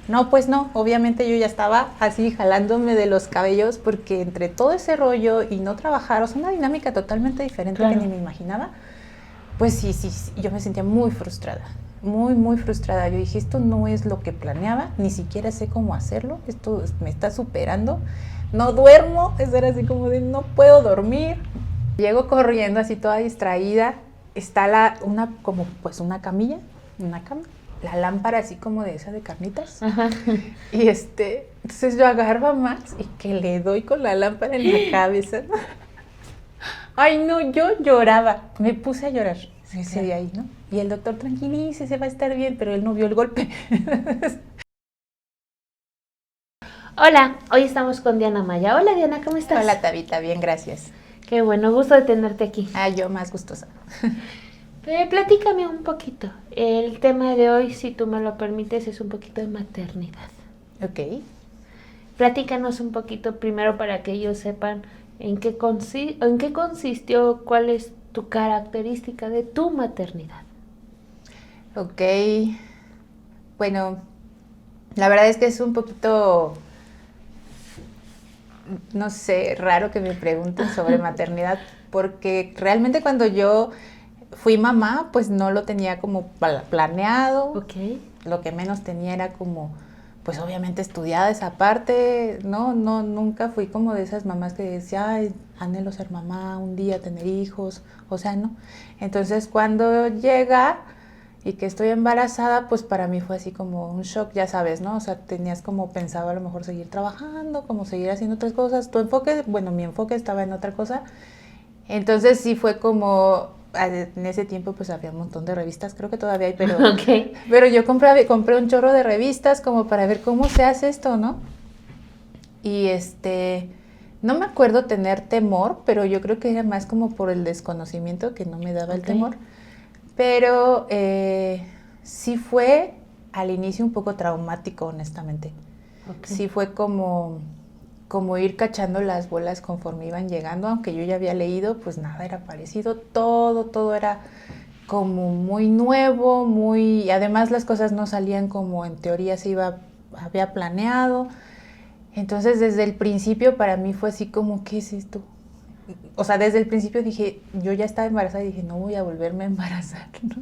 No, pues no, obviamente yo ya estaba así jalándome de los cabellos porque entre todo ese rollo y no trabajar, o sea, una dinámica totalmente diferente que Claro. ni me imaginaba, pues sí, yo me sentía muy frustrada, muy, muy frustrada. Yo dije, esto no es lo que planeaba, ni siquiera sé cómo hacerlo, esto me está superando, no duermo, eso era así como de no puedo dormir. Llego corriendo así toda distraída, está como pues una camilla, una cama, la lámpara así como de esa de carnitas. Ajá. Y entonces yo agarro a Max y que le doy con la lámpara en la cabeza. Ay, no, yo lloraba, me puse a llorar ese día ahí, ¿no? Y el doctor, tranquilícese, va a estar bien, pero él no vio el golpe. Hola, hoy estamos con Diana Maya. Hola Diana, ¿cómo estás? Hola, Tabita, bien, gracias. Qué bueno, gusto de tenerte aquí. Ah, yo más gustosa. Platícame un poquito. El tema de hoy, si tú me lo permites, es un poquito de maternidad. Ok. Platícanos un poquito primero para que ellos sepan en qué consistió, cuál es tu característica de tu maternidad. Ok. Bueno, la verdad es que es un poquito, no sé, raro que me pregunten sobre maternidad, porque realmente cuando yo fui mamá, pues no lo tenía como planeado. Ok. Lo que menos tenía era como, pues obviamente estudiada esa parte, ¿no? No, nunca fui como de esas mamás que decía, ay, anhelo ser mamá, un día tener hijos, o sea, no. Entonces cuando llega y que estoy embarazada, pues para mí fue así como un shock, ya sabes, ¿no? O sea, tenías como pensado a lo mejor seguir trabajando, como seguir haciendo otras cosas. Tu enfoque, bueno, mi enfoque estaba en otra cosa. Entonces sí fue como, en ese tiempo pues había un montón de revistas, creo que todavía hay, Ok. pero yo compré un chorro de revistas como para ver cómo se hace esto, ¿no? Y no me acuerdo tener temor, pero yo creo que era más como por el desconocimiento que no me daba el Ok. temor. Pero sí fue al inicio un poco traumático, honestamente. Ok. Sí fue como ir cachando las bolas conforme iban llegando, aunque yo ya había leído, pues nada era parecido, todo era como muy nuevo, muy, además las cosas no salían como en teoría había planeado. Entonces desde el principio para mí fue así como, ¿qué es esto? O sea, desde el principio dije, yo ya estaba embarazada y dije, no voy a volverme a embarazar, ¿no?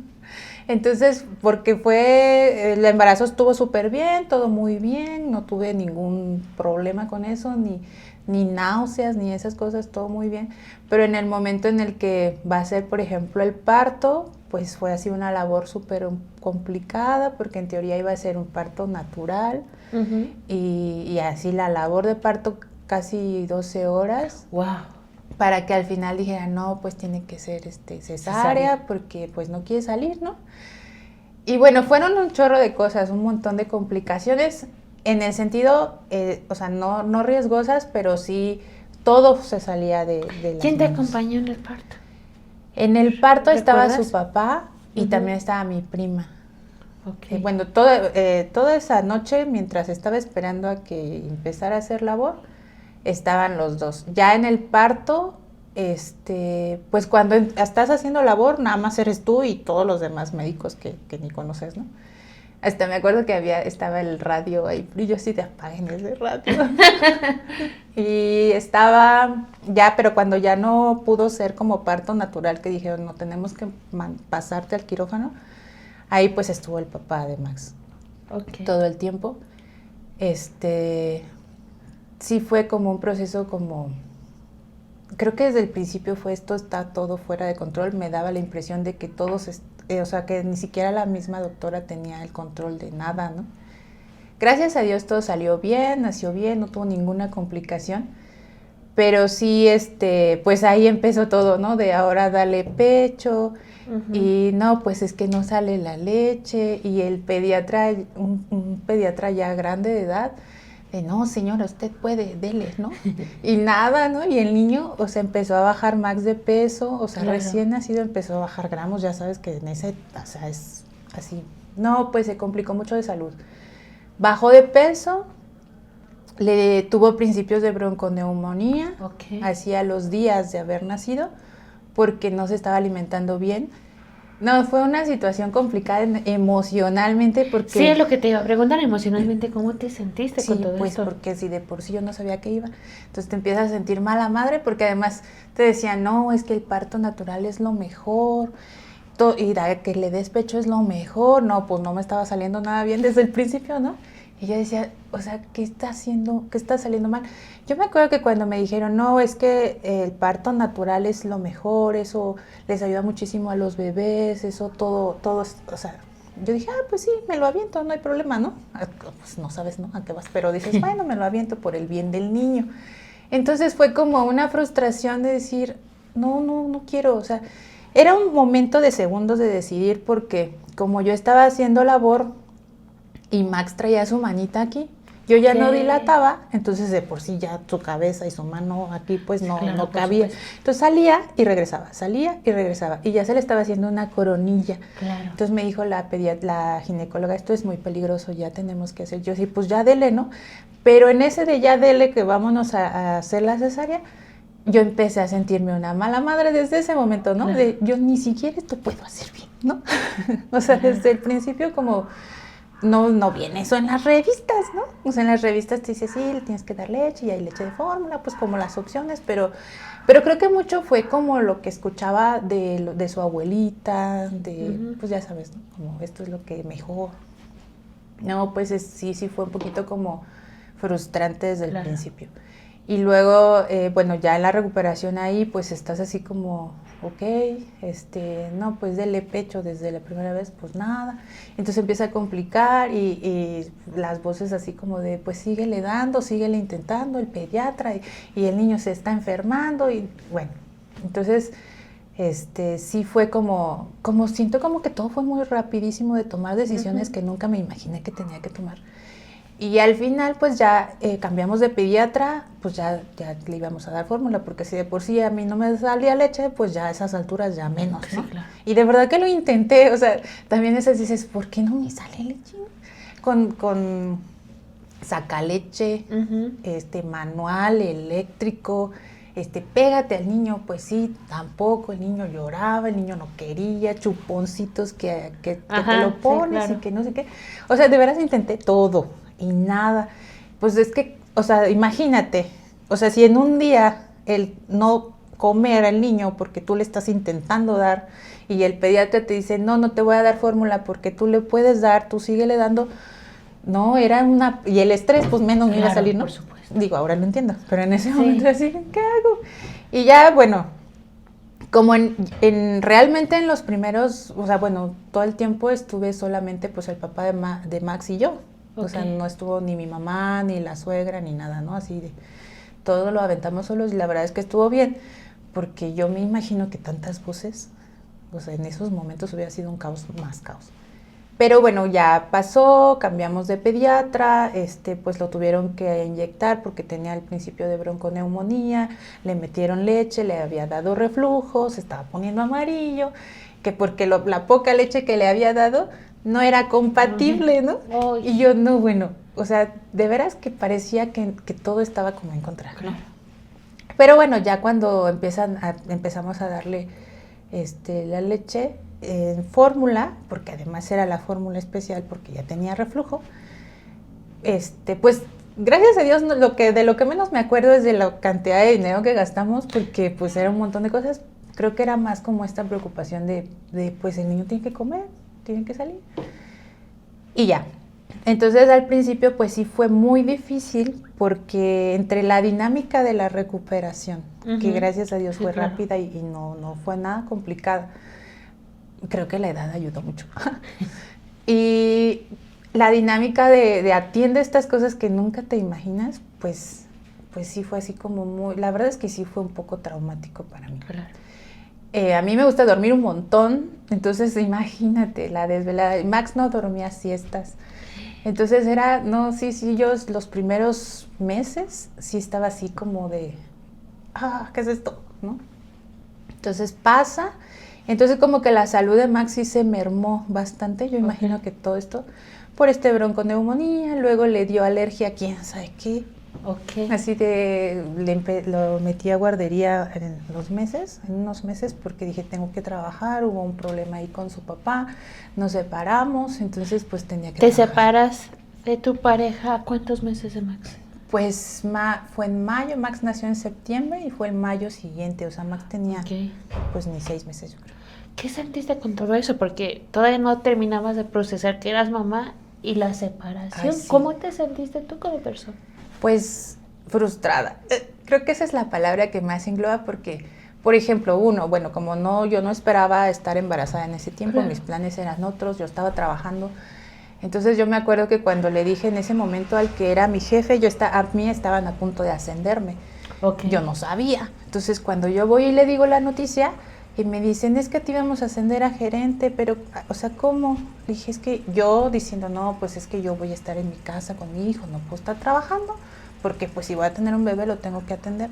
Entonces, porque el embarazo estuvo súper bien, todo muy bien, no tuve ningún problema con eso, ni náuseas, ni esas cosas, todo muy bien. Pero en el momento en el que va a ser, por ejemplo, el parto, pues fue así una labor súper complicada, porque en teoría iba a ser un parto natural, Uh-huh. y así la labor de parto casi 12 horas. Wow. Para que al final dijera, no, pues tiene que ser cesárea, porque pues no quiere salir, ¿no? Y bueno, fueron un chorro de cosas, un montón de complicaciones, en el sentido, o sea, no riesgosas, pero sí todo se salía de las ¿Quién te manos. acompañó en el parto? En el parto estaba su ¿Recuerdas? papá y Uh-huh. también estaba mi prima. Ok. Bueno, toda esa noche, mientras estaba esperando a que empezara a hacer labor, estaban los dos. Ya en el parto, pues cuando estás haciendo labor, nada más eres tú y todos los demás médicos que ni conoces, ¿no? Hasta me acuerdo que estaba el radio ahí, y yo sí te apaguen ese radio. Y estaba ya, pero cuando ya no pudo ser como parto natural, que dijeron, no, tenemos que pasarte al quirófano, ahí pues estuvo el papá de Max Ok. todo el tiempo. Sí fue como un proceso como, creo que desde el principio fue esto está todo fuera de control, me daba la impresión de que todos, o sea, que ni siquiera la misma doctora tenía el control de nada, ¿no? Gracias a Dios todo salió bien, nació bien, no tuvo ninguna complicación, pero sí, pues ahí empezó todo, ¿no? De ahora dale pecho, Uh-huh. y no, pues es que no sale la leche, y el pediatra, un pediatra ya grande de edad, no, señora, usted puede, dele, ¿no? Y nada, ¿no? Y el niño, o sea, empezó a bajar Max de peso, o sea, Claro. recién nacido empezó a bajar gramos, ya sabes que en ese, o sea, es así. No, pues se complicó mucho de salud. Bajó de peso, tuvo principios de bronconeumonía, Ok. hacia los días de haber nacido, porque no se estaba alimentando bien. No, fue una situación complicada emocionalmente porque... Sí, es lo que te iba a preguntar emocionalmente, ¿cómo te sentiste con Sí, todo pues esto? porque si de por sí yo no sabía que iba, entonces te empiezas a sentir mala madre porque además te decían, no, es que el parto natural es lo mejor, y que le des pecho es lo mejor, no, pues no me estaba saliendo nada bien desde el principio, ¿no? Y yo decía, o sea, ¿qué está haciendo? ¿Qué está saliendo mal? Yo me acuerdo que cuando me dijeron, no, es que el parto natural es lo mejor, eso les ayuda muchísimo a los bebés, eso todo, o sea, yo dije, pues sí, me lo aviento, no hay problema, ¿no? Pues no sabes, ¿no? A qué vas, pero dices, bueno, me lo aviento por el bien del niño. Entonces fue como una frustración de decir, no quiero, o sea, era un momento de segundos de decidir porque como yo estaba haciendo labor y Max traía su manita aquí, yo ya no dilataba, entonces de por sí ya su cabeza y su mano aquí pues no, claro, no cabía. Entonces salía y regresaba y ya se le estaba haciendo una coronilla. Claro. Entonces me dijo la ginecóloga, esto es muy peligroso, ya tenemos que hacer. Yo sí, pues ya dele, ¿no? Pero en ese de ya dele que vámonos a hacer la cesárea, yo empecé a sentirme una mala madre desde ese momento, ¿no? Claro. De yo ni siquiera esto puedo hacer bien, ¿no? O sea, desde el principio como... No viene eso en las revistas, ¿no? O sea, en las revistas te dice, sí, le tienes que dar leche y hay leche de fórmula, pues como las opciones, pero creo que mucho fue como lo que escuchaba de su abuelita, pues ya sabes, ¿no? Como esto es lo que mejor. No, pues sí fue un poquito como frustrante desde el principio. Y luego, bueno, ya en la recuperación ahí, pues estás así como, ok, no, pues dele pecho desde la primera vez, pues nada. Entonces empieza a complicar y las voces así como de, pues síguele dando, síguele intentando, el pediatra y el niño se está enfermando y bueno, entonces sí fue como siento como que todo fue muy rapidísimo de tomar decisiones que nunca me imaginé que tenía que tomar. Y al final, pues ya cambiamos de pediatra, pues ya le íbamos a dar fórmula, porque si de por sí a mí no me salía leche, pues ya a esas alturas ya menos, ¿no? Sí, claro. Y de verdad que lo intenté, o sea, también esas dices, ¿por qué no me sale leche? Con sacaleche, manual, eléctrico, pégate al niño, pues sí, tampoco, el niño lloraba, el niño no quería, chuponcitos que te lo pones, sí, claro. Y que no sé qué. O sea, de veras intenté todo y nada. Pues es que, o sea, imagínate, o sea, si en un día el no comer al niño porque tú le estás intentando dar y el pediatra te dice, no te voy a dar fórmula porque tú le puedes dar, tú síguele dando. No, era una... Y el estrés, pues menos me iba a salir, ¿no? Por supuesto. Digo, ahora lo entiendo, pero en ese momento así, ¿qué hago? Y ya, bueno, como realmente en los primeros, o sea, bueno, todo el tiempo estuve solamente, pues, el papá de Max y yo. Okay. O sea, no estuvo ni mi mamá, ni la suegra, ni nada, ¿no? Así de... Todo lo aventamos solos y la verdad es que estuvo bien, porque yo me imagino que tantas voces, o sea, en esos momentos hubiera sido un caos, más caos. Pero bueno, ya pasó, cambiamos de pediatra, pues lo tuvieron que inyectar porque tenía el principio de bronconeumonía, le metieron leche, le había dado reflujo, se estaba poniendo amarillo, que porque la poca leche que le había dado no era compatible, ¿no? Oh, y yo, no, bueno, o sea, de veras que parecía que todo estaba como en contra, ¿no? Claro. Pero bueno, ya cuando empezamos a darle la leche en fórmula, porque además era la fórmula especial porque ya tenía reflujo, pues gracias a Dios de lo que menos me acuerdo es de la cantidad de dinero que gastamos, porque pues era un montón de cosas. Creo que era más como esta preocupación de pues el niño tiene que comer, tiene que salir y ya. Entonces al principio pues sí fue muy difícil porque entre la dinámica de la recuperación, que gracias a Dios fue rápida y no fue nada complicada, creo que la edad ayudó mucho. Y la dinámica de atiende estas cosas que nunca te imaginas, pues sí fue así como muy... La verdad es que sí fue un poco traumático para mí. Claro. A mí me gusta dormir un montón, entonces imagínate la desvelada. Max no dormía siestas. Entonces era, yo los primeros meses sí estaba así como de, ¿qué es esto? ¿No? Entonces pasa... Entonces como que la salud de Max sí se mermó bastante, yo imagino que todo esto por bronconeumonía, luego le dio alergia a quién sabe qué, Ok. Así de, lo metí a guardería en unos meses, porque dije, tengo que trabajar, hubo un problema ahí con su papá, nos separamos, entonces pues tenía que ¿Te trabajar. separas de tu pareja cuántos meses de Max? Pues fue en mayo, Max nació en septiembre y fue el mayo siguiente, o sea, Max tenía pues ni 6 meses, yo creo. ¿Qué sentiste con todo eso? Porque todavía no terminabas de procesar que eras mamá y la separación. Ay, sí. ¿Cómo te sentiste tú como persona? Pues frustrada. Creo que esa es la palabra que más engloba porque, por ejemplo, yo no esperaba estar embarazada en ese tiempo, Claro. mis planes eran otros, yo estaba trabajando. Entonces yo me acuerdo que cuando le dije en ese momento al que era mi jefe, a mí estaban a punto de ascenderme. Okay. Yo no sabía. Entonces cuando yo voy y le digo la noticia y me dicen, es que te íbamos a ascender a gerente, pero, o sea, ¿cómo? Le dije, es que yo diciendo, no, pues es que yo voy a estar en mi casa con mi hijo, no puedo estar trabajando, porque pues si voy a tener un bebé lo tengo que atender.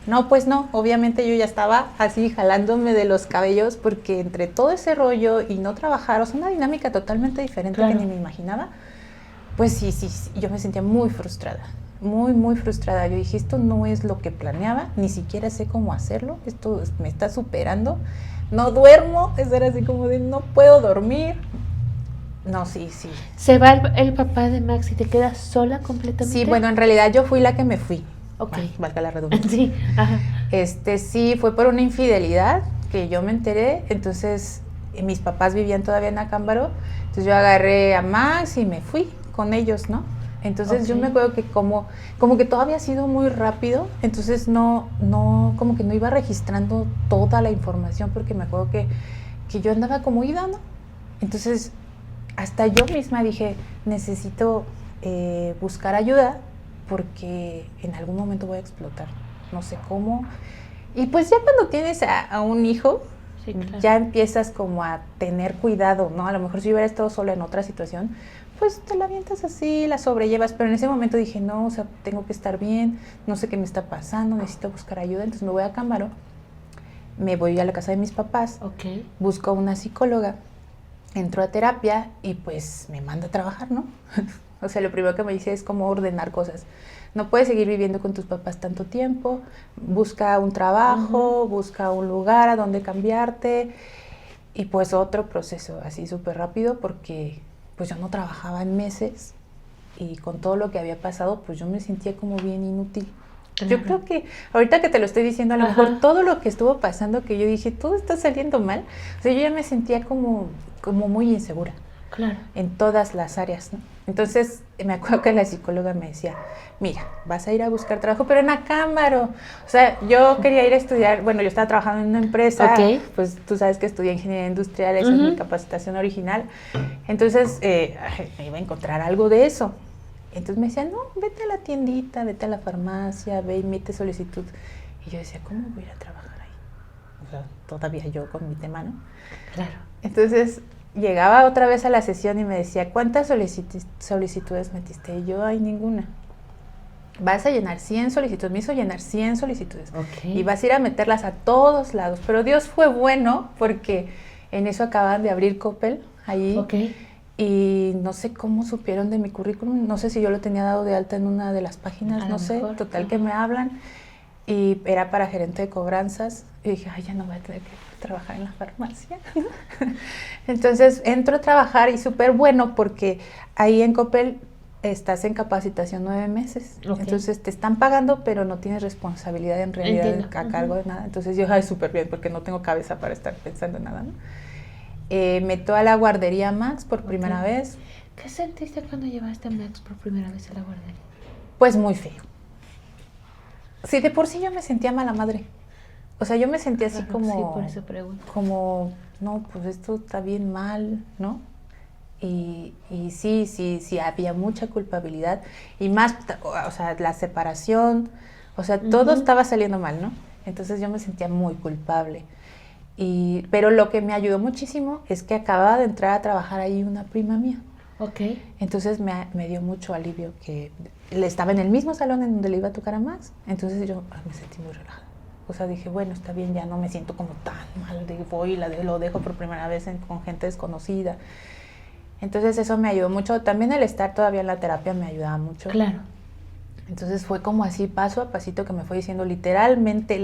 No, pues no, obviamente yo ya estaba así jalándome de los cabellos, porque entre todo ese rollo y no trabajar, o sea, una dinámica totalmente diferente, claro, que ni me imaginaba, pues sí, yo me sentía muy frustrada, muy frustrada. Yo dije, esto no es lo que planeaba, ni siquiera sé cómo hacerlo, esto me está superando, no duermo, eso era así como de no puedo dormir. No, sí. ¿Se va el papá de Max y te quedas sola completamente? Sí, bueno, en realidad yo fui la que me fui. Ok. Valga la redundancia. Sí, ajá. Sí, fue por una infidelidad que yo me enteré, entonces mis papás vivían todavía en Acámbaro, entonces yo agarré a Max y me fui con ellos, ¿no? Entonces yo me acuerdo que como que todo había sido muy rápido, entonces como que no iba registrando toda la información, porque me acuerdo que yo andaba como ida, ¿no? Entonces hasta yo misma dije, necesito buscar ayuda, porque en algún momento voy a explotar, no sé cómo. Y pues ya cuando tienes a un hijo, sí, claro, ya empiezas como a tener cuidado, ¿no? A lo mejor si yo hubiera estado sola en otra situación, pues te la avientas así, la sobrellevas, pero en ese momento dije, no, o sea, tengo que estar bien, no sé qué me está pasando, necesito buscar ayuda, entonces me voy a Acámbaro, me voy a la casa de mis papás, busco a una psicóloga, entro a terapia y pues me manda a trabajar, ¿no? O sea, lo primero que me dice es cómo ordenar cosas. No puedes seguir viviendo con tus papás tanto tiempo, busca un trabajo, busca un lugar a donde cambiarte, y pues otro proceso así súper rápido, porque pues yo no trabajaba en meses y con todo lo que había pasado pues yo me sentía como bien inútil. Claro. Yo creo que ahorita que te lo estoy diciendo, a lo mejor todo lo que estuvo pasando, que yo dije, todo está saliendo mal, o sea, yo ya me sentía como muy insegura. Claro. En todas las áreas, ¿no? Entonces me acuerdo que la psicóloga me decía, mira, vas a ir a buscar trabajo, pero en Acámbaro. O sea, yo quería ir a estudiar, bueno, yo estaba trabajando en una empresa, pues tú sabes que estudié ingeniería industrial, esa es mi capacitación original. Entonces me iba a encontrar algo de eso. Entonces me decía, no, vete a la tiendita, vete a la farmacia, ve y mete solicitud. Y yo decía, ¿cómo voy a ir a trabajar ahí? O sea, todavía yo con mi tema, ¿no? Claro. Entonces llegaba otra vez a la sesión y me decía, ¿cuántas solicitudes metiste? Y yo, ay, ninguna. Vas a llenar 100 solicitudes. Me hizo llenar 100 solicitudes. Y vas a ir a meterlas a todos lados. Pero Dios fue bueno, porque en eso acaban de abrir Coppel ahí. Y no sé cómo supieron de mi currículum. No sé si yo lo tenía dado de alta en una de las páginas, no sé. Total que me hablan. Y era para gerente de cobranzas. Y dije, ay, ya no voy a tener que trabajar en la farmacia. Entonces entro a trabajar y súper bueno, porque ahí en Coppel estás en capacitación 9 meses. Entonces te están pagando, pero no tienes responsabilidad en realidad a cargo de nada. Entonces yo, ay, súper bien, porque no tengo cabeza para estar pensando en nada, ¿no? Meto a la guardería Max por primera vez. ¿Qué sentiste cuando llevaste a Max por primera vez a la guardería? Pues muy feo. Sí, de por sí yo me sentía mala madre. O sea, yo me sentía así como... Sí, por eso pregunto. Como, no, pues esto está bien mal, ¿no? Y sí, había mucha culpabilidad. Y más, o sea, la separación, o sea, todo estaba saliendo mal, ¿no? Entonces yo me sentía muy culpable. Pero lo que me ayudó muchísimo es que acababa de entrar a trabajar ahí una prima mía. Entonces me dio mucho alivio que estaba en el mismo salón en donde le iba a tocar a Max. Entonces yo me sentí muy relajada. O sea, dije, bueno, está bien, ya no me siento como tan mal, voy y lo dejo por primera vez con gente desconocida. Entonces eso me ayudó mucho. También el estar todavía en la terapia me ayudaba mucho. Claro. Entonces fue como así, paso a pasito, que me fue diciendo literalmente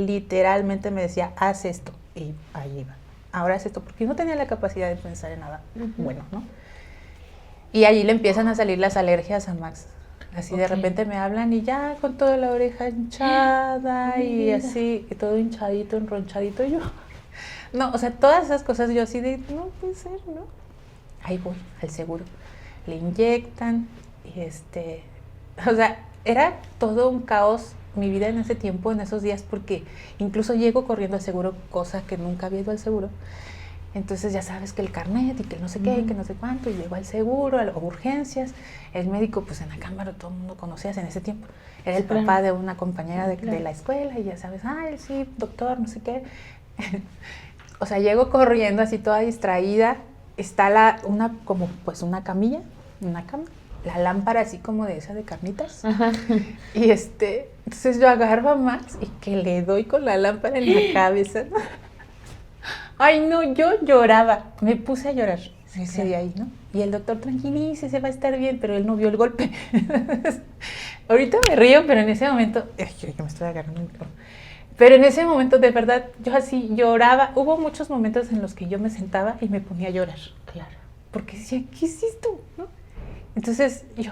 me decía, haz esto. Y ahí iba. Ahora haz esto, porque yo no tenía la capacidad de pensar en nada bueno, ¿no? Y allí le empiezan a salir las alergias a Max. Así de repente me hablan y ya con toda la oreja hinchada y así, y todo hinchadito, enronchadito. Y yo, no, o sea, todas esas cosas yo así de, no puede ser, ¿no? Ahí voy, al seguro. Le inyectan y o sea, era todo un caos mi vida en ese tiempo, en esos días, porque incluso llego corriendo al seguro, cosa que nunca había ido al seguro. Entonces ya sabes que el carnet y que no sé qué, y que no sé cuánto, y llego al seguro, a urgencias. El médico, pues en Acámbaro todo el mundo conocías en ese tiempo. Era el papá de una compañera de la escuela, y ya sabes, ay, sí, doctor, no sé qué. O sea, llego corriendo así toda distraída. Está una camilla, una cama, la lámpara así como de esa de carnitas. Ajá. Y entonces yo agarro a Max y que le doy con la lámpara en la cabeza. Ay, no, yo lloraba, me puse a llorar ese día ahí, ¿no? Y el doctor, tranquilícese, va a estar bien, pero él no vio el golpe. Ahorita me río, pero en ese momento, yo me estoy agarrando el micrófono. Pero en ese momento, de verdad, yo así lloraba. Hubo muchos momentos en los que yo me sentaba y me ponía a llorar. Claro. Porque decía, ¿qué es esto? ¿No? Entonces, yo,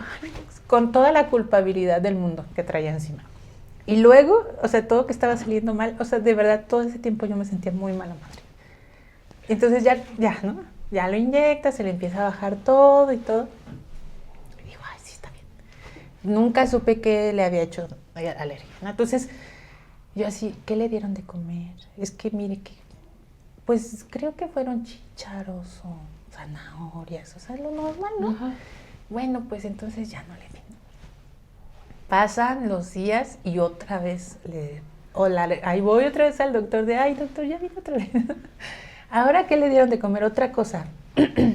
con toda la culpabilidad del mundo que traía encima. Y luego, o sea, todo que estaba saliendo mal, o sea, de verdad, todo ese tiempo yo me sentía muy mala madre. Entonces ya, ¿no? Ya lo inyecta, se le empieza a bajar todo y todo. Y digo, ay, sí, está bien. Nunca supe qué le había hecho alergia, ¿no? Entonces, yo así, ¿qué le dieron de comer? Es que mire que, pues creo que fueron chícharos o zanahorias, o sea, lo normal, ¿no? Ajá. Bueno, pues entonces ya no le di. Pasan los días y otra vez ahí voy otra vez al doctor ay, doctor, ya vino otra vez. ¿Ahora qué le dieron de comer? Otra cosa.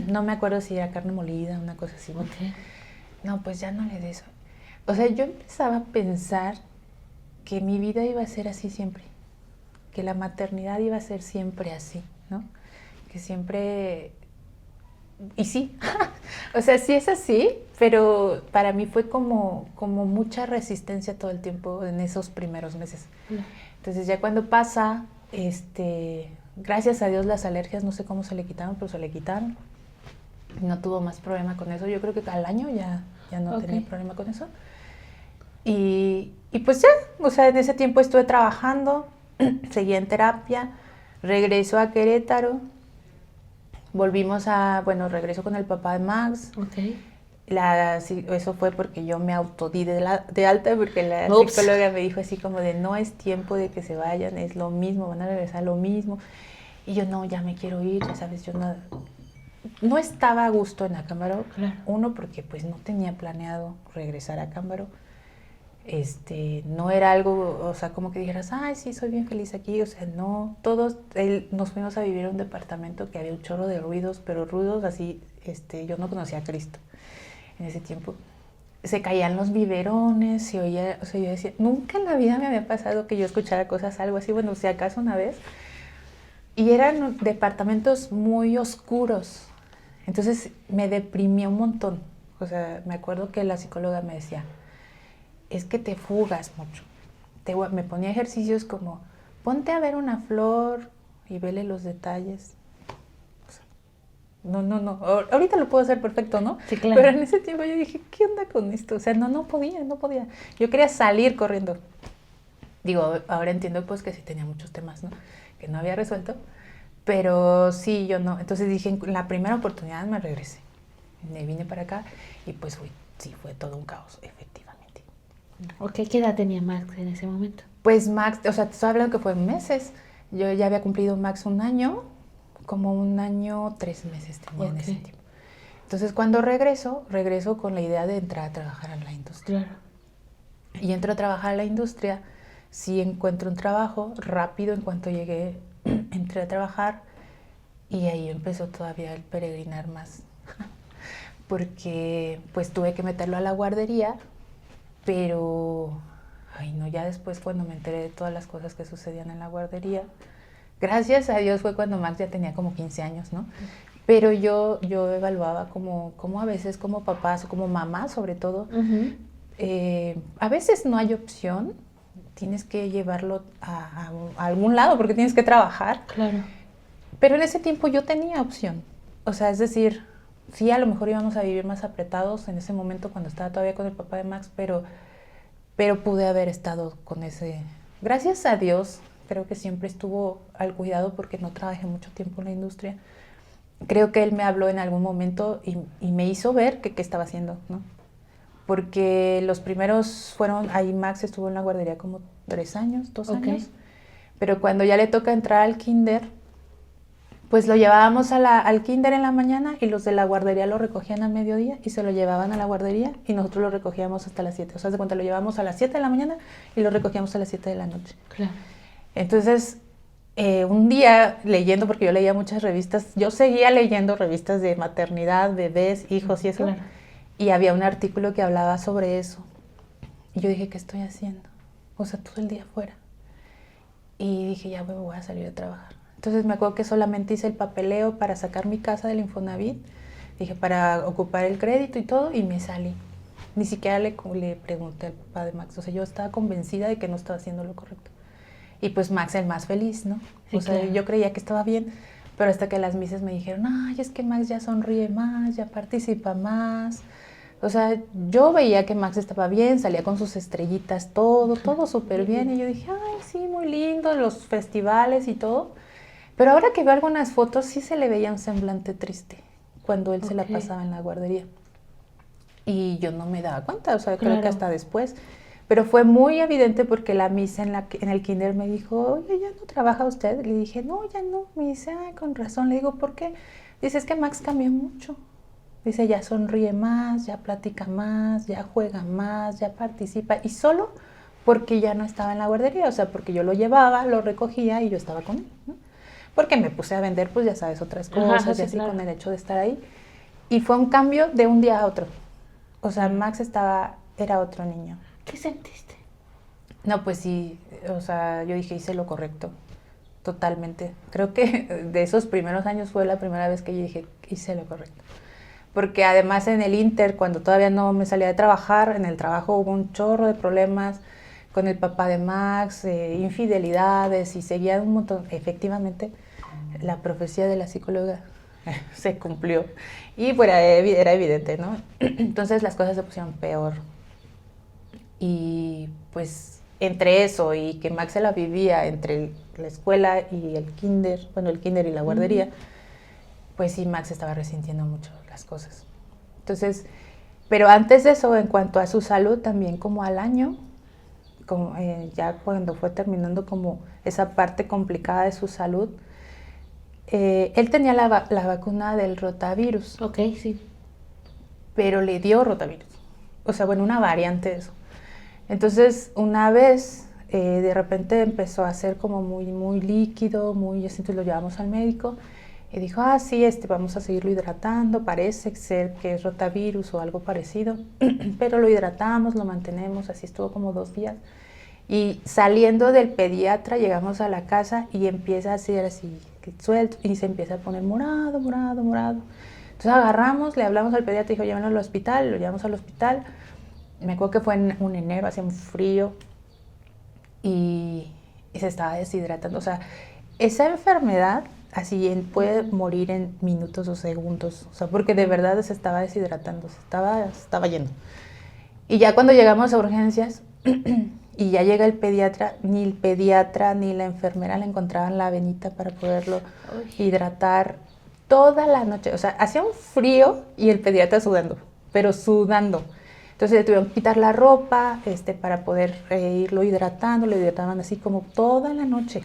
No me acuerdo si era carne molida, una cosa así. Okay. No, pues ya no le de eso. O sea, yo empezaba a pensar que mi vida iba a ser así siempre. Que la maternidad iba a ser siempre así, ¿no? Que siempre... Y sí, o sea, sí es así, pero para mí fue como mucha resistencia todo el tiempo en esos primeros meses. Entonces ya cuando pasa, gracias a Dios las alergias, no sé cómo se le quitaron, pero se le quitaron. No tuvo más problema con eso. Yo creo que al año ya no tenía problema con eso. Y pues ya, o sea, en ese tiempo estuve trabajando, seguía en terapia, regreso a Querétaro, regreso con el papá de Max. Okay. Eso fue porque yo me autodí de alta, porque la psicóloga me dijo así como de, no es tiempo de que se vayan, es lo mismo, van a regresar lo mismo. Y yo, no, ya me quiero ir, ya sabes, yo no estaba a gusto en Acámbaro. Claro. Uno, porque pues no tenía planeado regresar a Acámbaro. No era algo, o sea, como que dijeras, ay, sí, soy bien feliz aquí. O sea, no, nos fuimos a vivir a un departamento que había un chorro de ruidos, pero ruidos así, yo no conocía a Cristo en ese tiempo. Se caían los biberones, se oía, o sea, yo decía, nunca en la vida me había pasado que yo escuchara algo así, bueno, si acaso una vez. Y eran departamentos muy oscuros, entonces me deprimía un montón. O sea, me acuerdo que la psicóloga me decía, es que te fugas mucho. Me ponía ejercicios como, ponte a ver una flor y vele los detalles. O sea, no. Ahorita lo puedo hacer perfecto, ¿no? Sí, claro. Pero en ese tiempo yo dije, ¿qué onda con esto? O sea, no podía. Yo quería salir corriendo. Digo, ahora entiendo pues que sí tenía muchos temas, ¿no? Que no había resuelto. Pero sí, yo no. Entonces dije, en la primera oportunidad me regresé. Me vine para acá y pues fue todo un caos, efectivamente. Ok, ¿qué edad tenía Max en ese momento? Pues Max, o sea, te estoy hablando que fue meses. Yo ya había cumplido Max un año, como 1 año, 3 meses tenía en ese tiempo. Entonces cuando regreso con la idea de entrar a trabajar en la industria. Claro. Y entro a trabajar en la industria, sí encuentro un trabajo, rápido en cuanto llegué, entré a trabajar y ahí empezó todavía el peregrinar más. Porque pues tuve que meterlo a la guardería. Pero, ya después cuando me enteré de todas las cosas que sucedían en la guardería, gracias a Dios fue cuando Max ya tenía como 15 años, ¿no? Pero yo evaluaba como a veces como papás o como mamás sobre todo, A veces no hay opción, tienes que llevarlo a algún lado porque tienes que trabajar. Claro. Pero en ese tiempo yo tenía opción. O sea, es decir, sí, a lo mejor íbamos a vivir más apretados en ese momento cuando estaba todavía con el papá de Max, pero pude haber estado con ese... Gracias a Dios, creo que siempre estuvo al cuidado porque no trabajé mucho tiempo en la industria. Creo que él me habló en algún momento y me hizo ver qué estaba haciendo, ¿no? Porque los primeros fueron, ahí Max estuvo en la guardería como 3 años, 2 años, pero cuando ya le toca entrar al kinder, pues lo llevábamos al kinder en la mañana y los de la guardería lo recogían a mediodía y se lo llevaban a la guardería y nosotros lo recogíamos hasta las 7. O sea, de cuenta, lo llevábamos a las 7 de la mañana y lo recogíamos a las 7 de la noche. Claro. Entonces, un día leyendo, porque yo leía muchas revistas, yo seguía leyendo revistas de maternidad, bebés, hijos y eso, claro. Y había un artículo que hablaba sobre eso. Y yo dije, ¿qué estoy haciendo? O sea, todo el día afuera. Y dije, ya me voy a salir a trabajar. Entonces me acuerdo que solamente hice el papeleo para sacar mi casa del Infonavit, dije, para ocupar el crédito y todo, y me salí. Ni siquiera le pregunté al papá de Max, o sea, yo estaba convencida de que no estaba haciendo lo correcto. Y pues Max el más feliz, ¿no? Sí, o sea, claro. Yo creía que estaba bien, pero hasta que las mises me dijeron, ay, es que Max ya sonríe más, ya participa más. O sea, yo veía que Max estaba bien, salía con sus estrellitas, todo súper bien. Y yo dije, ay, sí, muy lindo, los festivales y todo. Pero ahora que veo algunas fotos, sí se le veía un semblante triste cuando él se la pasaba en la guardería. Y yo no me daba cuenta, o sea, claro. Creo que hasta después. Pero fue muy evidente porque la misa en el kinder me dijo, oye, ¿ya no trabaja usted? Le dije, no, ya no. Me dice, ay, con razón. Le digo, ¿por qué? Dice, es que Max cambió mucho. Dice, ya sonríe más, ya platica más, ya juega más, ya participa. Y solo porque ya no estaba en la guardería, o sea, porque yo lo llevaba, lo recogía y yo estaba con él, ¿no? Porque me puse a vender, pues ya sabes, otras cosas. Ajá, sí, y así claro. Con el hecho de estar ahí. Y fue un cambio de un día a otro. O sea, Max era otro niño. ¿Qué sentiste? No, pues sí, o sea, yo dije, hice lo correcto, totalmente. Creo que de esos primeros años fue la primera vez que yo dije, hice lo correcto. Porque además en el Inter, cuando todavía no me salía de trabajar, en el trabajo hubo un chorro de problemas con el papá de Max, infidelidades y seguía un montón. Efectivamente, la profecía de la psicóloga se cumplió y pues era evidente, ¿no? Entonces las cosas se pusieron peor. Y pues entre eso y que Max se la vivía entre la escuela y el kinder, bueno, el kinder y la guardería, pues sí, Max estaba resintiendo mucho las cosas. Entonces, pero antes de eso, en cuanto a su salud, también como al año, como, ya cuando fue terminando como esa parte complicada de su salud, él tenía la vacuna del rotavirus. Ok, sí. Pero le dio rotavirus. O sea, bueno, una variante de eso. Entonces, una vez, de repente empezó a ser como muy líquido, entonces lo llevamos al médico y dijo, sí, vamos a seguirlo hidratando, parece ser que es rotavirus o algo parecido, pero lo hidratamos, lo mantenemos, así estuvo como 2 días. Y saliendo del pediatra, llegamos a la casa y empieza a hacer así, suelto, y se empieza a poner morado. Entonces agarramos, le hablamos al pediatra y dijo, llévenlo al hospital, lo llevamos al hospital. Me acuerdo que fue en un enero, hacía un frío y se estaba deshidratando. O sea, esa enfermedad así puede morir en minutos o segundos. O sea, porque de verdad se estaba deshidratando, estaba yendo. Y ya cuando llegamos a urgencias y ya llega el pediatra ni la enfermera le encontraban la venita para poderlo hidratar toda la noche. O sea, hacía un frío y el pediatra sudando, pero sudando. Entonces le tuvieron que quitar la ropa para poder irlo hidratando, lo hidrataban así como toda la noche.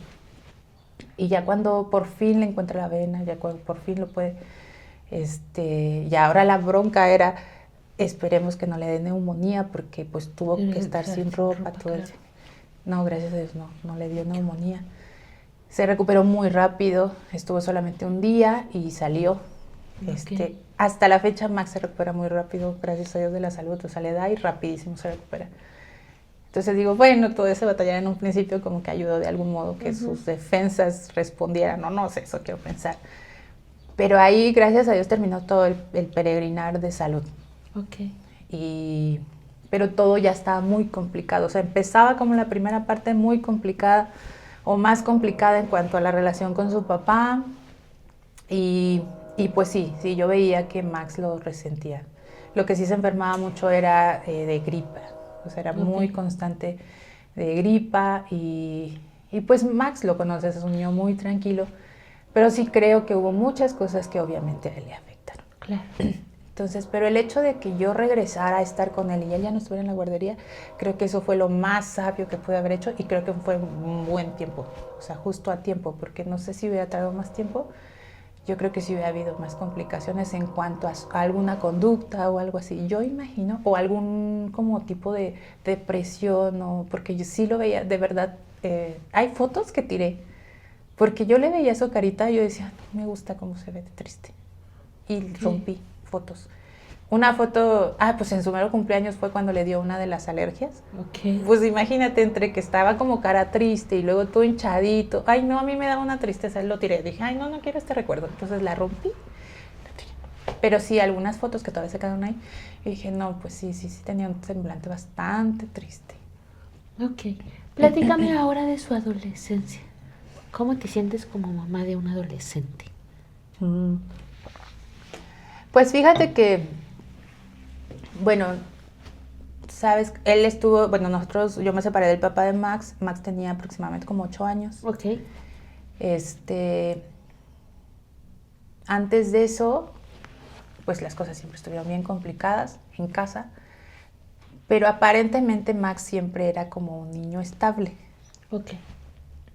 Y ya cuando por fin le encuentra la vena, ya cuando por fin lo puede, ya ahora la bronca era, esperemos que no le dé neumonía, porque pues tuvo que estar sin ropa. Todo claro. No, gracias a Dios no le dio neumonía. Se recuperó muy rápido, estuvo solamente un día y salió. Okay. Hasta la fecha Max se recupera muy rápido, gracias a Dios de la salud, o sea, le da y rapidísimo se recupera. Entonces digo, bueno, todo ese batallar en un principio como que ayudó de algún modo que sus defensas respondieran, no sé, eso quiero pensar. Pero ahí, gracias a Dios, terminó todo el peregrinar de salud. Okay. Y pero todo ya estaba muy complicado. O sea, empezaba como la primera parte muy complicada o más complicada en cuanto a la relación con su papá y pues sí, yo veía que Max lo resentía. Lo que sí se enfermaba mucho era de gripa, o sea, era muy constante de gripa y pues Max lo conoces, es un niño muy tranquilo, pero sí creo que hubo muchas cosas que obviamente a él le afectaron. Claro. Entonces, pero el hecho de que yo regresara a estar con él y él ya no estuviera en la guardería, creo que eso fue lo más sabio que pude haber hecho y creo que fue un buen tiempo, o sea, justo a tiempo, porque no sé si hubiera tardado más tiempo, yo creo que sí hubiera habido más complicaciones en cuanto a alguna conducta o algo así, yo imagino, o algún como tipo de depresión, o, porque yo sí lo veía, de verdad, hay fotos que tiré, porque yo le veía su carita y yo decía, no me gusta cómo se ve de triste, y rompí fotos. Una foto, pues en su mero cumpleaños fue cuando le dio una de las alergias. Pues imagínate, entre que estaba como cara triste y luego todo hinchadito. Ay, no, a mí me daba una tristeza, lo tiré. Dije, ay, no quiero este recuerdo. Entonces la rompí. Pero sí, algunas fotos que todavía se quedaron ahí. Y dije, no, pues sí, tenía un semblante bastante triste. Ok. Platícame ahora de su adolescencia. ¿Cómo te sientes como mamá de un adolescente? Pues fíjate que, bueno, sabes, él estuvo, bueno, yo me separé del papá de Max. Max tenía aproximadamente como 8 años. Ok. Antes de eso, pues las cosas siempre estuvieron bien complicadas en casa, pero aparentemente Max siempre era como un niño estable. Ok.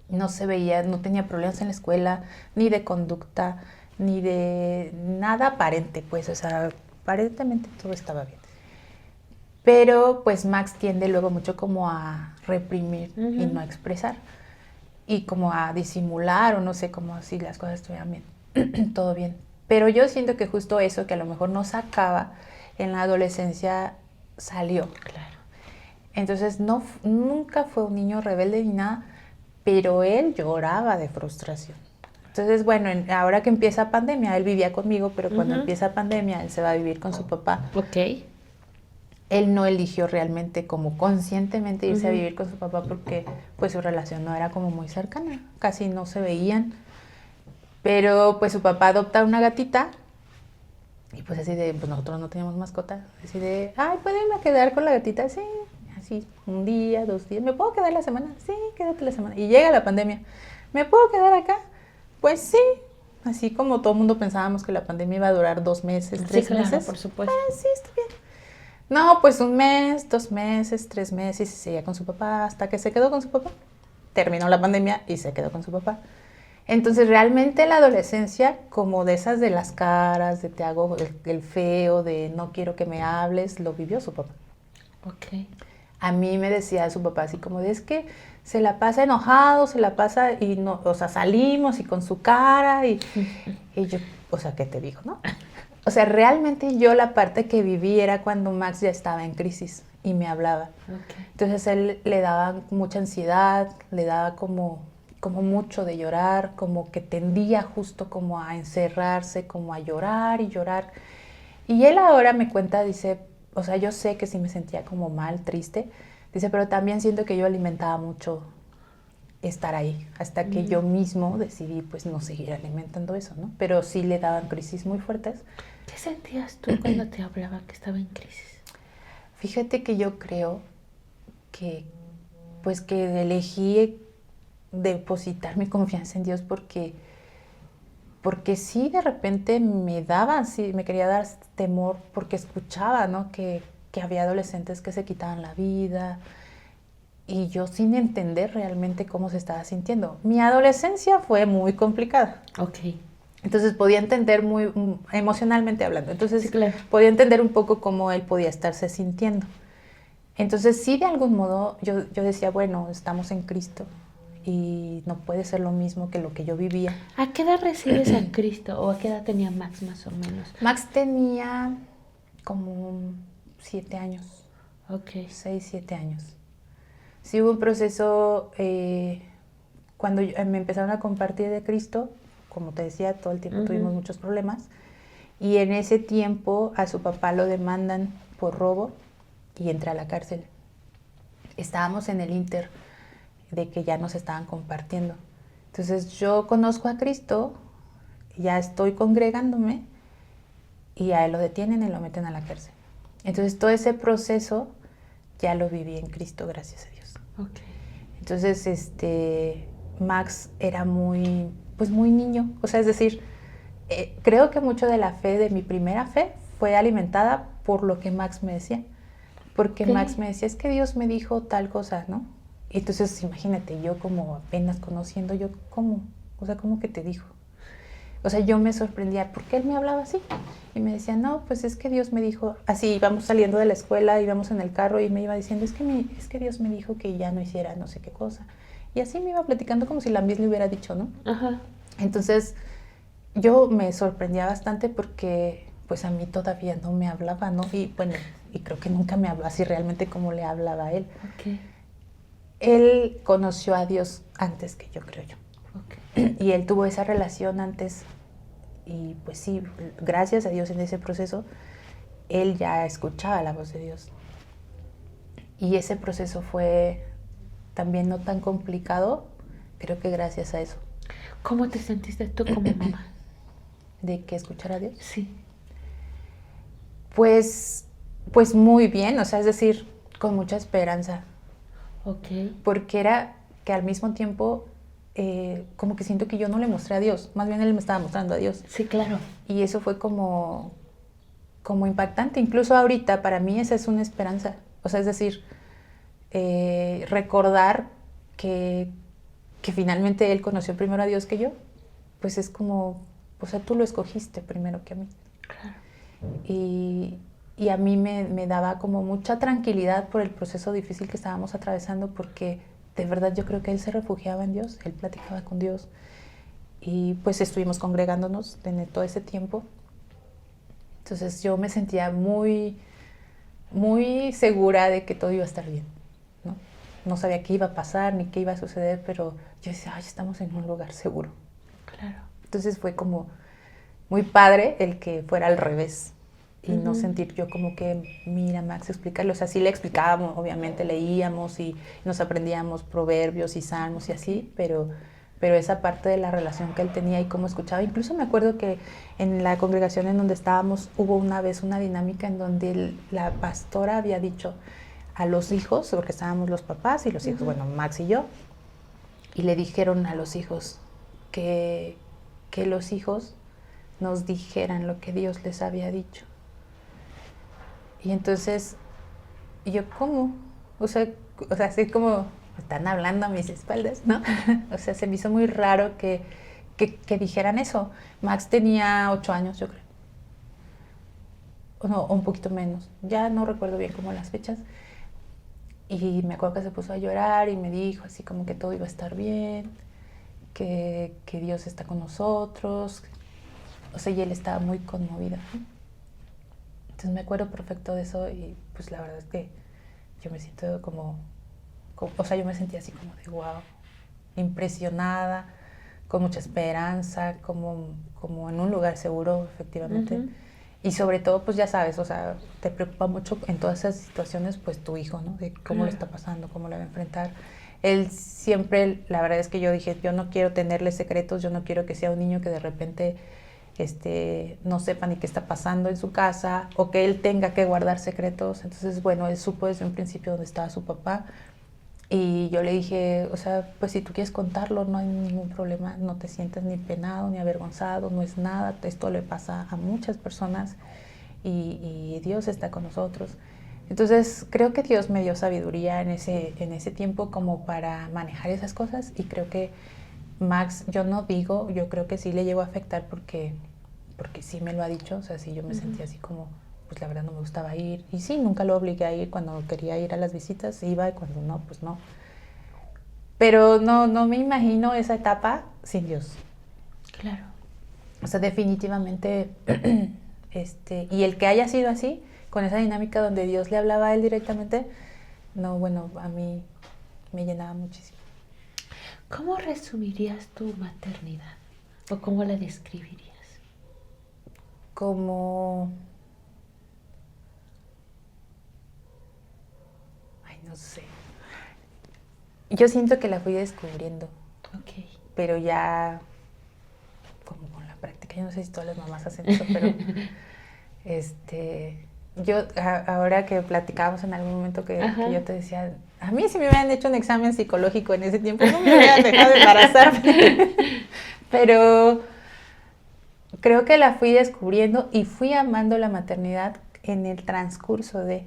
No se veía, no tenía problemas en la escuela, ni de conducta, ni de nada aparente, pues, o sea, aparentemente todo estaba bien. Pero pues Max tiende luego mucho como a reprimir y no a expresar, y como a disimular, o no sé, como si las cosas estuvieran bien, todo bien. Pero yo siento que justo eso que a lo mejor no sacaba en la adolescencia salió. Claro. Entonces nunca fue un niño rebelde ni nada, pero él lloraba de frustración. Entonces, bueno, ahora que empieza pandemia, él vivía conmigo, pero cuando empieza pandemia, él se va a vivir con su papá. Ok. Él no eligió realmente como conscientemente irse a vivir con su papá porque pues su relación no era como muy cercana, casi no se veían. Pero pues su papá adopta una gatita y pues así de, pues nosotros no teníamos mascota, así de, ay, ¿puedo irme a quedar con la gatita? Sí, así, un día, 2 días, ¿me puedo quedar la semana? Sí, quédate la semana. Y llega la pandemia, ¿me puedo quedar acá? Pues sí, así como todo el mundo pensábamos que la pandemia iba a durar 2 meses, 3 meses. Por supuesto. Sí, está bien. No, pues 1 mes, 2 meses, 3 meses y se seguía con su papá hasta que se quedó con su papá. Terminó la pandemia y se quedó con su papá. Entonces realmente la adolescencia, como de esas de las caras, de te hago el feo, de no quiero que me hables, lo vivió su papá. Ok. A mí me decía su papá así como de, es que se la pasa enojado, se la pasa y no, o sea, salimos y con su cara y yo, o sea, ¿qué te digo, no? O sea, realmente yo la parte que viví era cuando Max ya estaba en crisis y me hablaba. Okay. Entonces él le daba mucha ansiedad, le daba como mucho de llorar, como que tendía justo como a encerrarse, como a llorar y llorar. Y él ahora me cuenta, dice, o sea, yo sé que sí me sentía como mal, triste, dice, pero también siento que yo alimentaba mucho estar ahí, hasta que yo mismo decidí pues no seguir alimentando eso, ¿no? Pero sí le daban crisis muy fuertes. ¿Qué sentías tú cuando te hablaba que estaba en crisis? Fíjate que yo creo que pues que elegí depositar mi confianza en Dios porque sí de repente me daba, sí, me quería dar temor porque escuchaba, ¿no? Que había adolescentes que se quitaban la vida, y yo sin entender realmente cómo se estaba sintiendo. Mi adolescencia fue muy complicada. Ok. Entonces podía entender muy emocionalmente hablando. Entonces sí, claro. podía entender un poco cómo él podía estarse sintiendo. Entonces sí, de algún modo yo decía, bueno, estamos en Cristo y no puede ser lo mismo que lo que yo vivía. ¿A qué edad recibes a Cristo o a qué edad tenía Max más o menos? Max tenía como 7 años. Ok. 6, 7 años. Sí hubo un proceso cuando me empezaron a compartir de Cristo, como te decía, todo el tiempo tuvimos muchos problemas, y en ese tiempo a su papá lo demandan por robo y entré a la cárcel. Estábamos en el inter de que ya nos estaban compartiendo. Entonces yo conozco a Cristo, ya estoy congregándome y a él lo detienen y lo meten a la cárcel. Entonces todo ese proceso ya lo viví en Cristo, gracias a Dios. Okay. Entonces Max era pues muy niño, o sea, es decir, creo que mucho de la fe, de mi primera fe, fue alimentada por lo que Max me decía. Porque Max me decía, es que Dios me dijo tal cosa, ¿no? Y entonces, imagínate, yo como apenas conociendo, yo, ¿cómo? O sea, ¿cómo que te dijo? O sea, yo me sorprendía, ¿por qué él me hablaba así? Y me decía, no, pues es que Dios me dijo, así íbamos saliendo de la escuela, íbamos en el carro y me iba diciendo, es que Dios me dijo que ya no hiciera no sé qué cosa. Y así me iba platicando como si la misma le hubiera dicho, ¿no? Ajá. Entonces, yo me sorprendía bastante porque pues a mí todavía no me hablaba, ¿no? Y bueno, y creo que nunca me habló así realmente como le hablaba a él. Okay. Él conoció a Dios antes que yo, creo yo. Okay. Y él tuvo esa relación antes y pues sí, gracias a Dios en ese proceso, él ya escuchaba la voz de Dios. Y ese proceso fue también no tan complicado, creo que gracias a eso. ¿Cómo te sentiste tú como mamá? ¿De que escuchar a Dios? Sí. Pues muy bien, o sea, es decir, con mucha esperanza. Okay. Porque era que al mismo tiempo, como que siento que yo no le mostré a Dios, más bien él me estaba mostrando a Dios. Sí, claro. Y eso fue como impactante. Incluso ahorita, para mí esa es una esperanza. O sea, es decir, recordar que finalmente él conoció primero a Dios que yo, pues es como, o sea, tú lo escogiste primero que a mí. Claro. Y a mí me daba como mucha tranquilidad por el proceso difícil que estábamos atravesando, porque de verdad yo creo que él se refugiaba en Dios, él platicaba con Dios. Y pues estuvimos congregándonos en todo ese tiempo. Entonces yo me sentía muy, muy segura de que todo iba a estar bien, ¿no? No sabía qué iba a pasar ni qué iba a suceder, pero yo decía, ay, estamos en un lugar seguro. Claro. Entonces fue como muy padre el que fuera al revés y no sentir yo como que, mira, Max, explícalo. O sea, sí le explicábamos, obviamente leíamos y nos aprendíamos proverbios y salmos y así, pero esa parte de la relación que él tenía y cómo escuchaba. Incluso me acuerdo que en la congregación en donde estábamos hubo una vez una dinámica en donde la pastora había dicho a los hijos, porque estábamos los papás y los hijos, bueno, Max y yo, y le dijeron a los hijos que los hijos nos dijeran lo que Dios les había dicho. Y entonces, yo, ¿cómo? O sea, así como están hablando a mis espaldas, ¿no? O sea, se me hizo muy raro que dijeran eso. Max tenía 8 años, yo creo. O no, un poquito menos. Ya no recuerdo bien como las fechas. Y me acuerdo que se puso a llorar y me dijo así como que todo iba a estar bien, que Dios está con nosotros. O sea, y él estaba muy conmovido. Entonces me acuerdo perfecto de eso y pues la verdad es que yo me siento o sea, yo me sentía así como de wow, impresionada, con mucha esperanza, como en un lugar seguro, efectivamente. Y sobre todo, pues ya sabes, o sea, te preocupa mucho en todas esas situaciones, pues tu hijo, ¿no? De cómo le está pasando, cómo le va a enfrentar. Él siempre, la verdad es que yo dije, yo no quiero tenerle secretos, yo no quiero que sea un niño que de repente no sepa ni qué está pasando en su casa o que él tenga que guardar secretos. Entonces, bueno, él supo desde un principio dónde estaba su papá y yo le dije, o sea, pues si tú quieres contarlo, no hay ningún problema, no te sientas ni penado ni avergonzado, no es nada, esto le pasa a muchas personas y Dios está con nosotros. Entonces, creo que Dios me dio sabiduría en ese tiempo como para manejar esas cosas y creo que Max, yo creo que sí le llegó a afectar porque sí me lo ha dicho, o sea, sí yo me sentía así como, pues la verdad no me gustaba ir. Y sí, nunca lo obligué a ir, cuando quería ir a las visitas iba y cuando no, pues no. Pero no me imagino esa etapa sin Dios. Claro. O sea, definitivamente, y el que haya sido así, con esa dinámica donde Dios le hablaba a él directamente, no, bueno, a mí me llenaba muchísimo. ¿Cómo resumirías tu maternidad? ¿O cómo la describirías? Como no sé. Yo siento que la fui descubriendo, Ok. pero ya como con la práctica. Yo no sé si todas las mamás hacen eso, pero yo ahora que platicábamos en algún momento que yo te decía, a mí si me hubieran hecho un examen psicológico en ese tiempo no me hubieran dejado de embarazarme. Pero creo que la fui descubriendo y fui amando la maternidad en el transcurso de...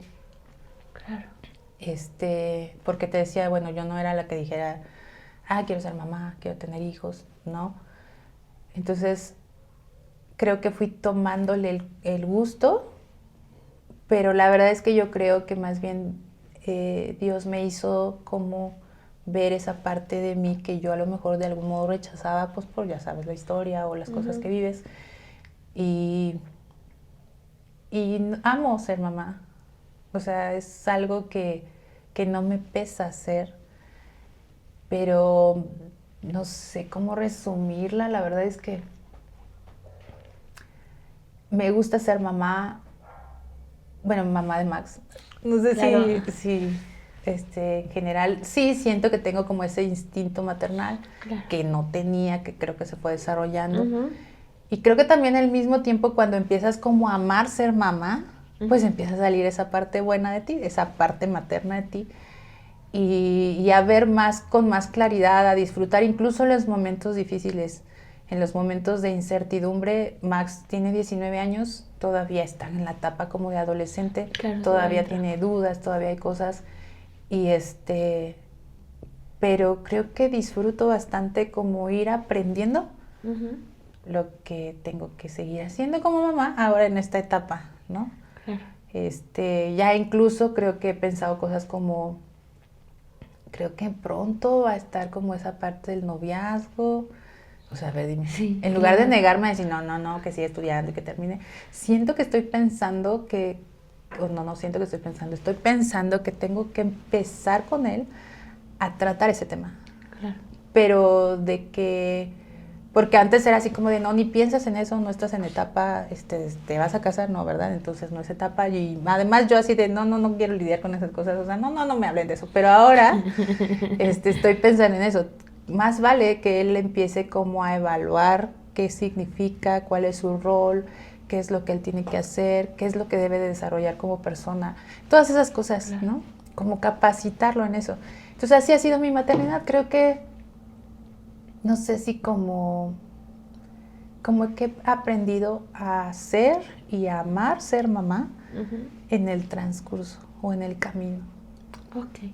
Claro. Porque te decía, bueno, yo no era la que dijera, quiero ser mamá, quiero tener hijos, ¿no? Entonces, creo que fui tomándole el gusto, pero la verdad es que yo creo que más bien Dios me hizo como ver esa parte de mí que yo a lo mejor de algún modo rechazaba, pues por, ya sabes, la historia o las cosas que vives. Y amo ser mamá. O sea, es algo que no me pesa hacer, pero no sé cómo resumirla. La verdad es que me gusta ser mamá, bueno, mamá de Max. No sé Claro. si en general, sí siento que tengo como ese instinto maternal que no tenía, que creo que se fue desarrollando. Y creo que también al mismo tiempo cuando empiezas como a amar ser mamá, pues empieza a salir esa parte buena de ti, esa parte materna de ti. Y a ver más con más claridad, a disfrutar incluso los momentos difíciles. En los momentos de incertidumbre, Max tiene 19 años, todavía está en la etapa como de adolescente, Claro, todavía tiene dudas, todavía hay cosas. Y pero creo que disfruto bastante como ir aprendiendo lo que tengo que seguir haciendo como mamá ahora en esta etapa, ¿no? Claro. Ya incluso creo que he pensado cosas como, creo que pronto va a estar como esa parte del noviazgo. O sea, a ver, dime, Sí, en lugar de negarme a decir, no, que siga estudiando y que termine, siento que estoy pensando no siento que estoy pensando que tengo que empezar con él a tratar ese tema. Claro. Pero porque antes era así como de, no, ni piensas en eso, no estás en etapa, te vas a casar, no, ¿verdad? Entonces no es etapa, y además yo así de, no quiero lidiar con esas cosas, o sea, no me hablen de eso, pero ahora estoy pensando en eso, más vale que él empiece como a evaluar qué significa, cuál es su rol, qué es lo que él tiene que hacer, qué es lo que debe de desarrollar como persona, todas esas cosas, ¿no? Como capacitarlo en eso. Entonces así ha sido mi maternidad, creo que no sé si como que he aprendido a ser y a amar ser mamá en el transcurso o en el camino. Ok.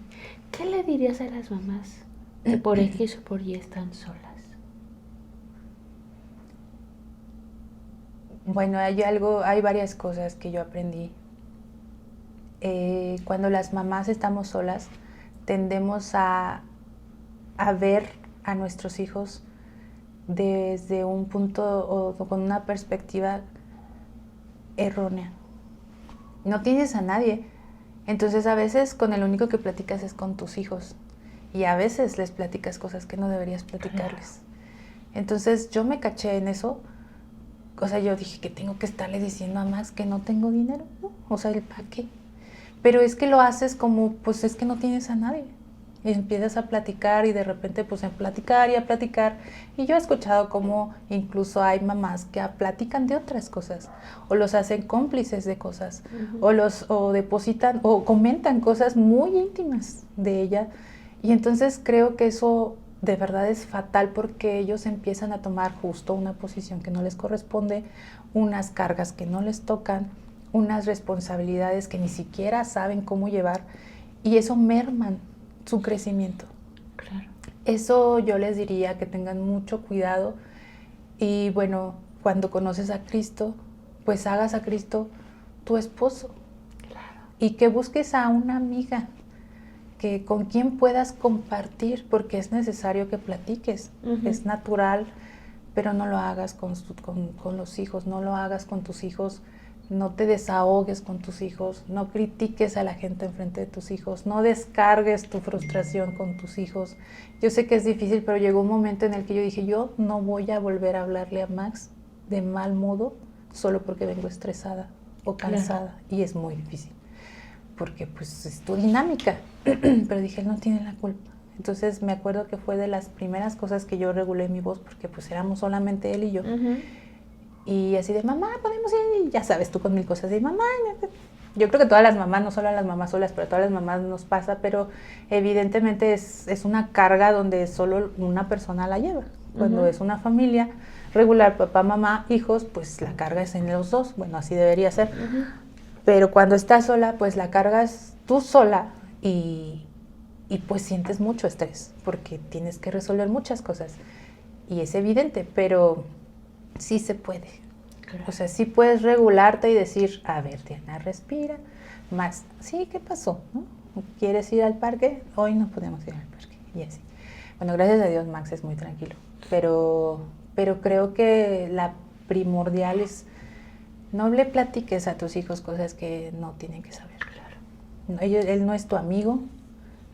¿Qué le dirías a las mamás que por X o por Y están solas? Bueno, hay varias cosas que yo aprendí. Cuando las mamás estamos solas, tendemos a ver a nuestros hijos desde un punto o con una perspectiva errónea. No tienes a nadie. Entonces a veces con el único que platicas es con tus hijos. Y a veces les platicas cosas que no deberías platicarles. Entonces yo me caché en eso. O sea, yo dije que tengo que estarle diciendo a Max que no tengo dinero, ¿no? O sea, ¿para qué? Pero es que lo haces como, pues es que no tienes a nadie. Y empiezas a platicar y de repente pues a platicar y a platicar. Y yo he escuchado como incluso hay mamás que platican de otras cosas o los hacen cómplices de cosas o depositan o comentan cosas muy íntimas de ella. Y entonces creo que eso de verdad es fatal porque ellos empiezan a tomar justo una posición que no les corresponde, unas cargas que no les tocan, unas responsabilidades que ni siquiera saben cómo llevar y eso merman su crecimiento. Claro. Eso yo les diría que tengan mucho cuidado y bueno, cuando conoces a Cristo, pues hagas a Cristo tu esposo. Claro. Y que busques a una amiga que con quien puedas compartir, porque es necesario que platiques, es natural, pero no lo hagas con los hijos, no lo hagas con tus hijos, no te desahogues con tus hijos, no critiques a la gente enfrente de tus hijos, no descargues tu frustración con tus hijos. Yo sé que es difícil, pero llegó un momento en el que yo dije, yo no voy a volver a hablarle a Max de mal modo solo porque vengo estresada o cansada, y es muy difícil. porque pues es tu dinámica. Pero dije, él no tiene la culpa. Entonces me acuerdo que fue de las primeras cosas que yo regulé mi voz, porque pues éramos solamente él y yo. Y así de, mamá, podemos ir, y ya sabes, tú con mil cosas de mamá. Yo creo que todas las mamás, no solo a las mamás solas, pero a todas las mamás nos pasa, pero evidentemente es una carga donde solo una persona la lleva. Cuando es una familia regular, papá, mamá, hijos, pues la carga es en los dos. Bueno, así debería ser. Pero cuando estás sola, pues la cargas tú sola y pues sientes mucho estrés porque tienes que resolver muchas cosas. Y es evidente, pero sí se puede. Claro. O sea, sí puedes regularte y decir, a ver, Diana, respira. Max, sí, ¿qué pasó? ¿No? ¿Quieres ir al parque? Hoy no podemos ir al parque. Y así. Bueno, gracias a Dios Max es muy tranquilo. Pero creo que la primordial es no le platiques a tus hijos cosas que no tienen que saber. Claro. Él no es tu amigo,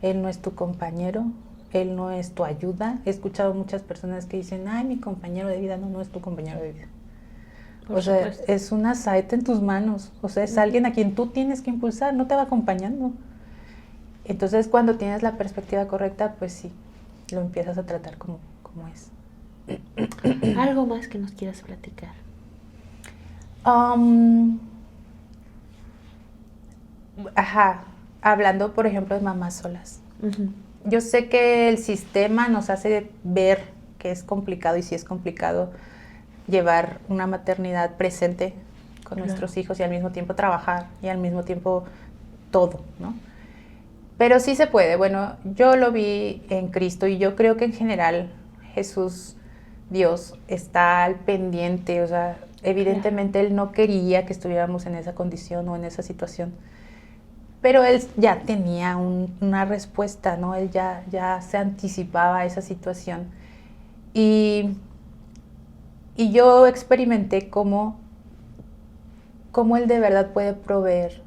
él no es tu compañero, él no es tu ayuda. He escuchado muchas personas que dicen, ay, mi compañero de vida. No es tu compañero de vida. Por supuesto. Es una saeta en tus manos. O sea, es alguien a quien tú tienes que impulsar, no te va acompañando. Entonces, cuando tienes la perspectiva correcta, pues sí, lo empiezas a tratar como es. ¿Algo más que nos quieras platicar? Hablando, por ejemplo, de mamás solas. Yo sé que el sistema nos hace ver que es complicado, y sí es complicado llevar una maternidad presente con nuestros hijos y al mismo tiempo trabajar y al mismo tiempo todo, ¿no? Pero sí se puede. Bueno, yo lo vi en Cristo y yo creo que en general Jesús, Dios, está al pendiente. O sea, evidentemente Él no quería que estuviéramos en esa condición o en esa situación. Pero Él ya tenía una respuesta, ¿no? Él ya se anticipaba a esa situación. Y yo experimenté cómo Él de verdad puede proveer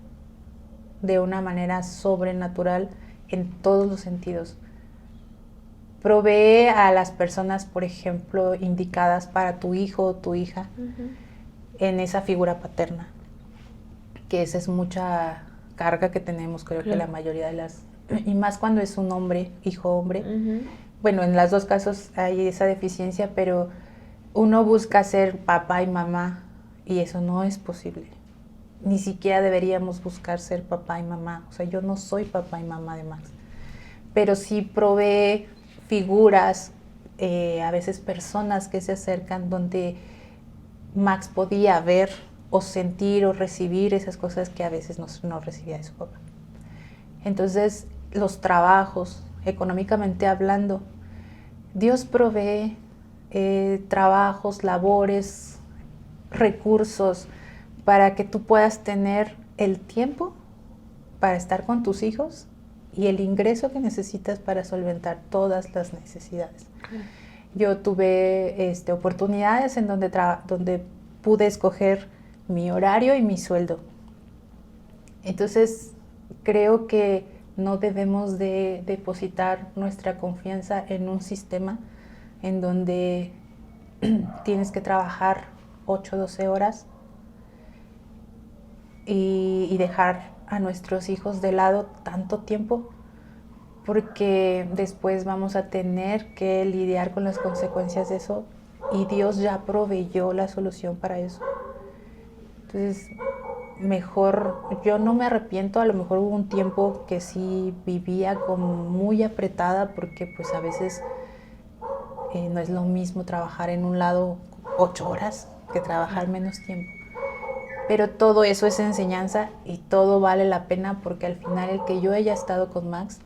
de una manera sobrenatural en todos los sentidos. Provee a las personas, por ejemplo, indicadas para tu hijo o tu hija en esa figura paterna, que esa es mucha carga que tenemos, creo que la mayoría de las, y más cuando es un hombre, hijo hombre. Bueno, en los dos casos hay esa deficiencia, pero uno busca ser papá y mamá y eso no es posible. Ni siquiera deberíamos buscar ser papá y mamá. O sea, yo no soy papá y mamá de Max, pero sí provee figuras, a veces personas que se acercan donde Max podía ver o sentir o recibir esas cosas que a veces no recibía de su papá. Entonces, los trabajos, económicamente hablando, Dios provee trabajos, labores, recursos para que tú puedas tener el tiempo para estar con tus hijos y el ingreso que necesitas para solventar todas las necesidades. Yo tuve oportunidades en donde pude escoger mi horario y mi sueldo. Entonces, creo que no debemos de depositar nuestra confianza en un sistema en donde tienes que trabajar 8 o 12 horas y dejar a nuestros hijos de lado tanto tiempo, porque después vamos a tener que lidiar con las consecuencias de eso y Dios ya proveyó la solución para eso. Entonces, mejor, yo no me arrepiento. A lo mejor hubo un tiempo que sí vivía como muy apretada porque pues a veces no es lo mismo trabajar en un lado 8 horas que trabajar menos tiempo. Pero todo eso es enseñanza y todo vale la pena porque al final el que yo haya estado con Max,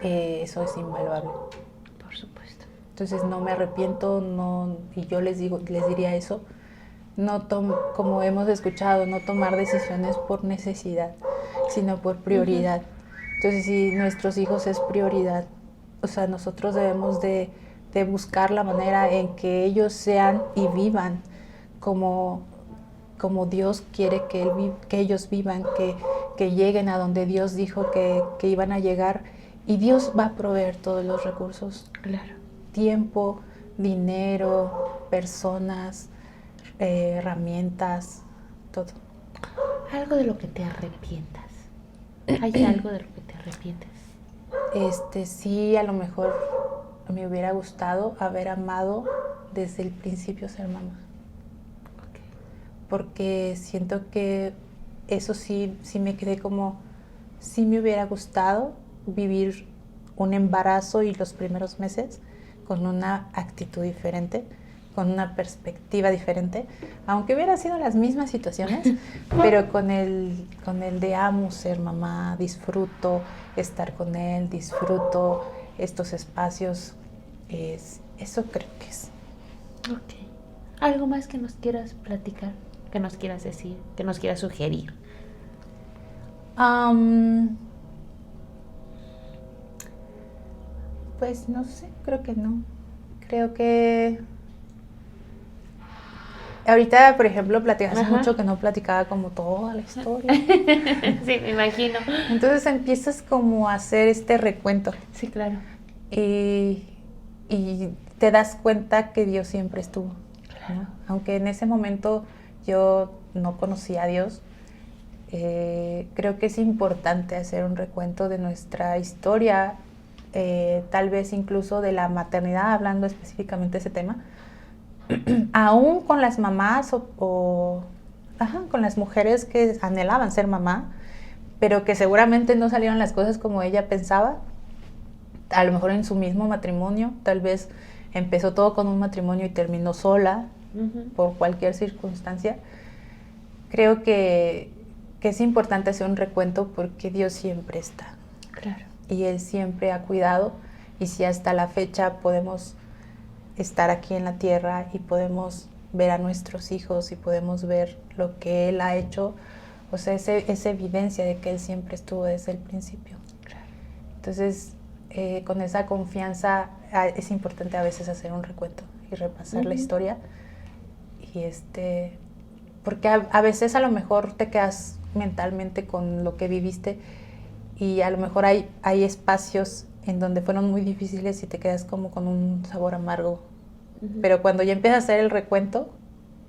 eso es invaluable. Por supuesto. Entonces no me arrepiento, no, y yo les diría eso, como hemos escuchado, no tomar decisiones por necesidad, sino por prioridad. Entonces si nuestros hijos es prioridad, o sea, nosotros debemos de buscar la manera en que ellos sean y vivan como Dios quiere que ellos vivan, que lleguen a donde Dios dijo que iban a llegar, y Dios va a proveer todos los recursos. Claro. Tiempo, dinero, personas, herramientas, todo. Algo de lo que te arrepientas. ¿Hay algo de lo que te arrepientes? Sí, a lo mejor me hubiera gustado haber amado desde el principio ser mamá. Ok. Porque siento que eso sí me quedé como, sí me hubiera gustado vivir un embarazo y los primeros meses con una actitud diferente, con una perspectiva diferente, aunque hubiera sido las mismas situaciones, pero con el de amo ser mamá, disfruto estar con él, disfruto estos espacios, eso creo que es. Ok. ¿Algo más que nos quieras platicar, que nos quieras decir, que nos quieras sugerir? Pues no sé, creo que no. Creo que ahorita, por ejemplo, hace mucho que no platicaba como toda la historia. Sí, me imagino. Entonces empiezas como a hacer este recuento. Sí, claro. Y te das cuenta que Dios siempre estuvo. Claro. ¿No? Aunque en ese momento yo no conocía a Dios, creo que es importante hacer un recuento de nuestra historia, tal vez incluso de la maternidad, hablando específicamente de ese tema, aún con las mamás con las mujeres que anhelaban ser mamá, pero que seguramente no salieron las cosas como ella pensaba, a lo mejor en su mismo matrimonio, tal vez empezó todo con un matrimonio y terminó sola por cualquier circunstancia. Creo que es importante hacer un recuento porque Dios siempre está. Claro. Y Él siempre ha cuidado, y si hasta la fecha podemos estar aquí en la tierra y podemos ver a nuestros hijos y podemos ver lo que Él ha hecho, o sea, es evidencia de que Él siempre estuvo desde el principio. Claro. Entonces, con esa confianza es importante a veces hacer un recuento y repasar la historia, y porque a veces a lo mejor te quedas mentalmente con lo que viviste, y a lo mejor hay espacios en donde fueron muy difíciles y te quedas como con un sabor amargo. Pero cuando ya empiezas a hacer el recuento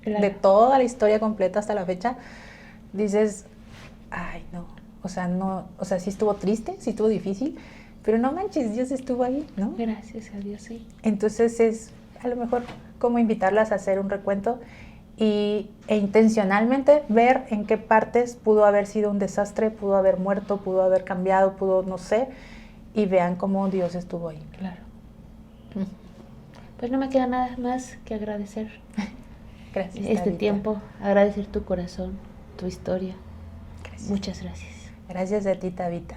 de toda la historia completa hasta la fecha, dices, ay, no, sí estuvo triste, sí estuvo difícil, pero no manches, Dios estuvo ahí, ¿no? Gracias a Dios, sí. Entonces es a lo mejor como invitarlas a hacer un recuento e intencionalmente ver en qué partes pudo haber sido un desastre, pudo haber muerto, pudo haber cambiado, no sé, y vean cómo Dios estuvo ahí. Claro. Pues no me queda nada más que agradecer. Gracias, este Tabita. tiempo, agradecer tu corazón, tu historia. Gracias. Muchas gracias. Gracias a ti, Tabita.